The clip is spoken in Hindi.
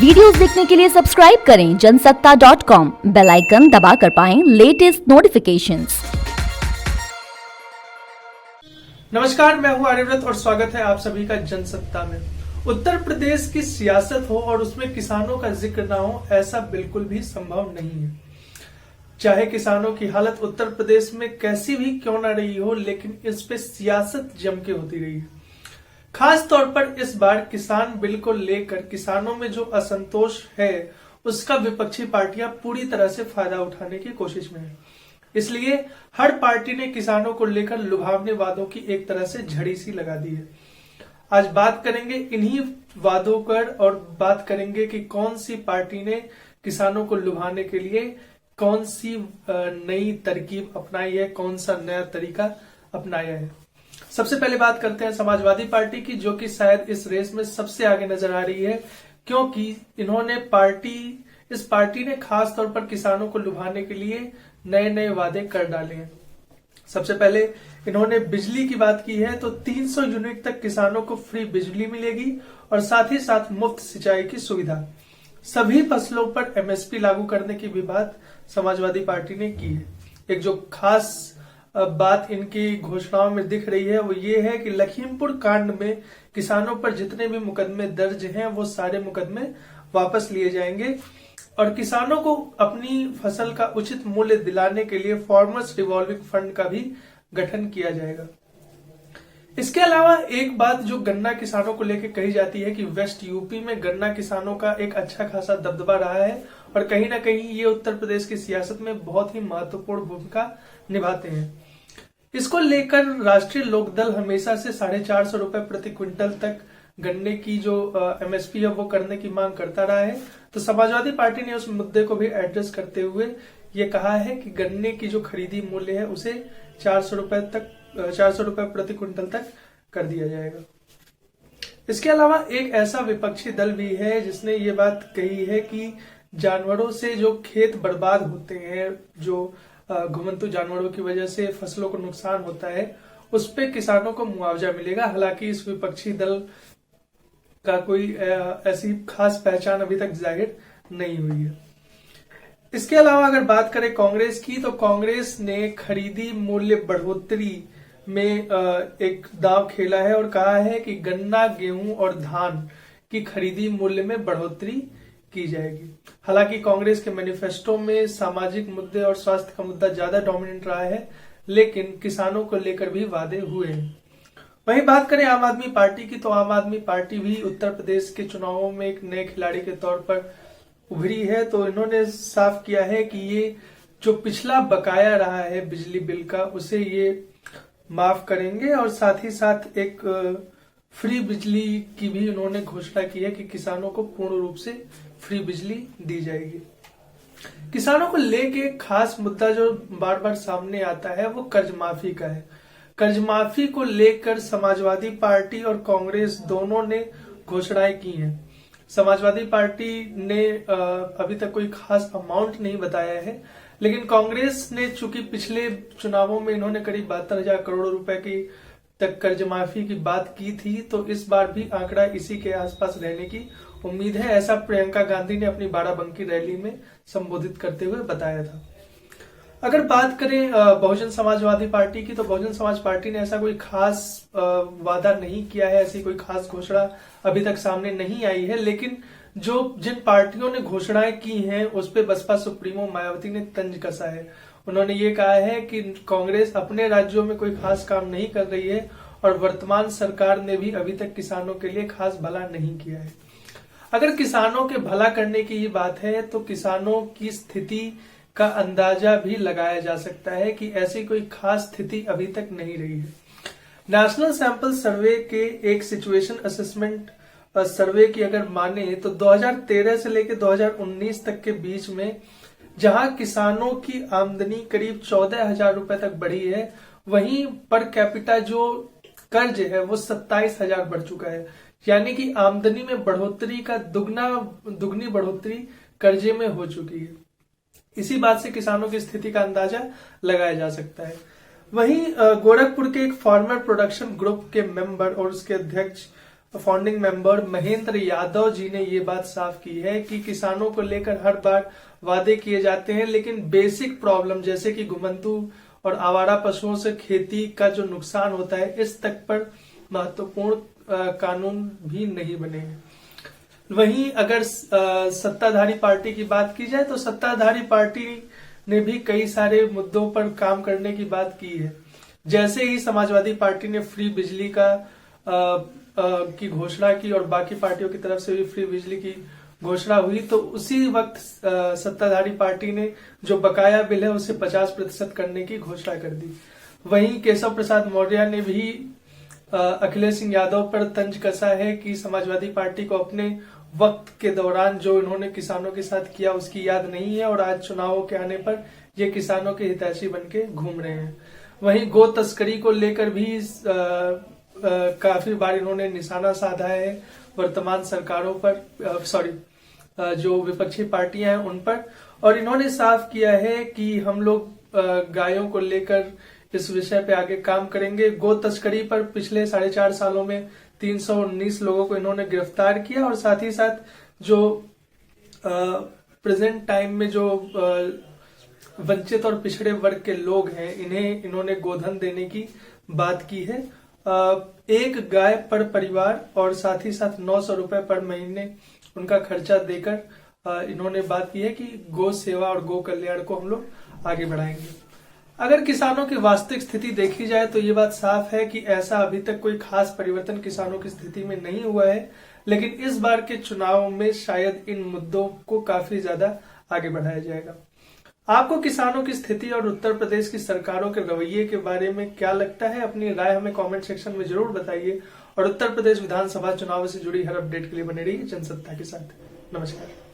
वीडियोस देखने के लिए सब्सक्राइब करें जनसत्ता.com, बेल आइकन दबाकर पाएं लेटेस्ट नोटिफिकेशंस। नमस्कार, मैं हूं आर्यव्रत और स्वागत है आप सभी का जनसत्ता में। उत्तर प्रदेश की सियासत हो और उसमें किसानों का जिक्र ना हो, ऐसा बिल्कुल भी संभव नहीं है। चाहे किसानों की हालत उत्तर प्रदेश में कैसी भी क्यों ना रही हो, लेकिन इस पे सियासत जम के होती रही है। खास तौर पर इस बार किसान बिल को लेकर किसानों में जो असंतोष है, उसका विपक्षी पार्टियां पूरी तरह से फायदा उठाने की कोशिश में है। इसलिए हर पार्टी ने किसानों को लेकर लुभावने वादों की एक तरह से झड़ी सी लगा दी है। आज बात करेंगे इन्हीं वादों पर और बात करेंगे कि कौन सी पार्टी ने किसानों को लुभाने के लिए कौन सी नई तरकीब अपनाई है, कौन सा नया तरीका अपनाया है। सबसे पहले बात करते हैं समाजवादी पार्टी की, जो कि शायद इस रेस में सबसे आगे नजर आ रही है, क्योंकि इस पार्टी ने खास तौर पर किसानों को लुभाने के लिए नए नए वादे कर डाले हैं। सबसे पहले इन्होंने बिजली की बात की है, तो 300 यूनिट तक किसानों को फ्री बिजली मिलेगी और साथ ही साथ मुफ्त सिंचाई की सुविधा। सभी फसलों पर एमएसपी लागू करने की भी बात समाजवादी पार्टी ने की है। एक जो खास बात इनकी घोषणाओं में दिख रही है वो ये है कि लखीमपुर कांड में किसानों पर जितने भी मुकदमे दर्ज हैं वो सारे मुकदमे वापस लिए जाएंगे और किसानों को अपनी फसल का उचित मूल्य दिलाने के लिए फार्मर्स रिवॉल्विंग फंड का भी गठन किया जाएगा। इसके अलावा एक बात जो गन्ना किसानों को लेकर कही जाती है कि वेस्ट यूपी में गन्ना किसानों का एक अच्छा खासा दबदबा रहा है और कहीं ना कहीं ये उत्तर प्रदेश की सियासत में बहुत ही महत्वपूर्ण भूमिका निभाते हैं। इसको लेकर राष्ट्रीय लोकदल हमेशा से 450 रुपए प्रति क्विंटल तक गन्ने की जो एमएसपी है वो करने की मांग करता रहा है। तो समाजवादी पार्टी ने उस मुद्दे को भी एड्रेस करते हुए ये कहा है कि गन्ने की जो खरीदी मूल्य है उसे 400 रुपए प्रति क्विंटल तक कर दिया जाएगा। इसके अलावा एक ऐसा विपक्षी दल भी है जिसने ये बात कही है कि जानवरों से जो खेत बर्बाद होते हैं, जो घुमंतु जानवरों की वजह से फसलों को नुकसान होता है, उस पे किसानों को मुआवजा मिलेगा। हालांकि इस विपक्षी दल का कोई ऐसी खास पहचान अभी तक जाहिर नहीं हुई है। इसके अलावा अगर बात करें कांग्रेस की, तो कांग्रेस ने खरीदी मूल्य बढ़ोतरी में एक दांव खेला है और कहा है कि गन्ना, गेहूं और धान की खरीदी मूल्य में बढ़ोतरी की जाएगी। हालांकि कांग्रेस के मैनिफेस्टो में सामाजिक मुद्दे और स्वास्थ्य का मुद्दा ज्यादा डोमिनेंट रहा है, लेकिन किसानों को लेकर भी वादे हुए हैं। वहीं बात करें आम आदमी पार्टी की, तो आम आदमी पार्टी भी उत्तर प्रदेश के चुनावों में एक नए खिलाड़ी के तौर पर उभरी है। तो इन्होंने साफ किया है कि ये जो पिछला बकाया रहा है बिजली बिल का, उसे ये माफ करेंगे और साथ ही साथ एक फ्री बिजली की भी उन्होंने घोषणा की है कि किसानों को पूर्ण रूप से फ्री बिजली दी जाएगी। किसानों को लेके खास मुद्दा जो बार बार सामने आता है वो कर्ज माफी का है। कर्ज माफी को लेकर समाजवादी पार्टी और कांग्रेस दोनों ने घोषणाएं की हैं। समाजवादी पार्टी ने अभी तक कोई खास अमाउंट नहीं बताया है, लेकिन कांग्रेस ने चूंकि पिछले चुनावों में इन्होंने करीब 72,000 करोड़ रुपए की तक कर्ज माफी की बात की थी, तो इस बार भी आंकड़ा इसी के आसपास रहने की उम्मीद है। ऐसा प्रियंका गांधी ने अपनी बाराबंकी रैली में संबोधित करते हुए बताया था। अगर बात करें बहुजन समाजवादी पार्टी की, तो बहुजन समाज पार्टी ने ऐसा कोई खास वादा नहीं किया है, ऐसी कोई खास घोषणा अभी तक सामने नहीं आई है। लेकिन जिन पार्टियों ने घोषणाएं की हैं उस पे बसपा सुप्रीमो मायावती ने तंज कसा है। उन्होंने ये कहा है कि कांग्रेस अपने राज्यों में कोई खास काम नहीं कर रही है और वर्तमान सरकार ने भी अभी तक किसानों के लिए खास भला नहीं किया है। अगर किसानों के भला करने की ये बात है, तो किसानों की स्थिति का अंदाजा भी लगाया जा सकता है कि ऐसी कोई खास स्थिति अभी तक नहीं रही है। नेशनल सैंपल सर्वे के एक सिचुएशन असेसमेंट सर्वे की अगर माने, तो 2013 से लेकर 2019 तक के बीच में जहां किसानों की आमदनी करीब 14,000 रुपए तक बढ़ी है, वहीं पर कैपिटा जो कर्ज है वो 27,000 बढ़ चुका है। यानी कि आमदनी में बढ़ोतरी का दुगनी बढ़ोतरी कर्जे में हो चुकी है। इसी बात से किसानों की स्थिति का अंदाजा लगाया जा सकता है। वहीं गोरखपुर के एक फार्मर प्रोडक्शन ग्रुप के मेंबर और उसके अध्यक्ष फाउंडिंग मेंबर महेंद्र यादव जी ने ये बात साफ की है कि किसानों को लेकर हर बार वादे किए जाते हैं, लेकिन बेसिक प्रॉब्लम जैसे कि घुमंतू और आवारा पशुओं से खेती का जो नुकसान होता है, इस तक पर महत्वपूर्ण कानून भी नहीं बने हैं। वहीं अगर सत्ताधारी पार्टी की बात की जाए तो सत्ताधारी पार्टी ने भी कई सारे मुद्दों पर काम करने की बात की है। जैसे ही समाजवादी पार्टी ने फ्री बिजली की घोषणा की और बाकी पार्टियों की तरफ से भी फ्री बिजली की घोषणा हुई, तो उसी वक्त सत्ताधारी पार्टी ने जो बकाया बिल है उसे 50% करने की घोषणा कर दी। वहीं केशव प्रसाद मौर्य ने भी अखिलेश सिंह यादव पर तंज कसा है कि समाजवादी पार्टी को अपने वक्त के दौरान जो इन्होंने किसानों के साथ किया उसकी याद नहीं है और आज चुनावों के आने पर ये किसानों के हितैषी बनके घूम रहे हैं। वहीं गो तस्करी को लेकर भी काफी बार इन्होंने निशाना साधा है वर्तमान सरकारों पर, जो विपक्षी पार्टियां हैं उन पर, और इन्होंने साफ किया है कि हम लोग गायों को लेकर इस विषय पे आगे काम करेंगे। गो तस्करी पर पिछले 4.5 सालों में 319 लोगों को इन्होंने गिरफ्तार किया और साथ ही साथ जो प्रेजेंट टाइम में जो वंचित और पिछड़े वर्ग के लोग हैं इन्हें इन्होंने गोधन देने की बात की है। एक गाय पर परिवार और साथ ही साथ 900 रुपए पर महीने उनका खर्चा देकर इन्होंने बात की है कि गो सेवा और गो कल्याण को हम लोग आगे बढ़ाएंगे। अगर किसानों की वास्तविक स्थिति देखी जाए तो ये बात साफ है कि ऐसा अभी तक कोई खास परिवर्तन किसानों की स्थिति में नहीं हुआ है, लेकिन इस बार के चुनाव में शायद इन मुद्दों को काफी ज्यादा आगे बढ़ाया जाएगा। आपको किसानों की स्थिति और उत्तर प्रदेश की सरकारों के रवैये के बारे में क्या लगता है? अपनी राय हमें कमेंट सेक्शन में जरूर बताइए और उत्तर प्रदेश विधानसभा चुनाव से जुड़ी हर अपडेट के लिए बने रहिए जनसत्ता के साथ। नमस्कार।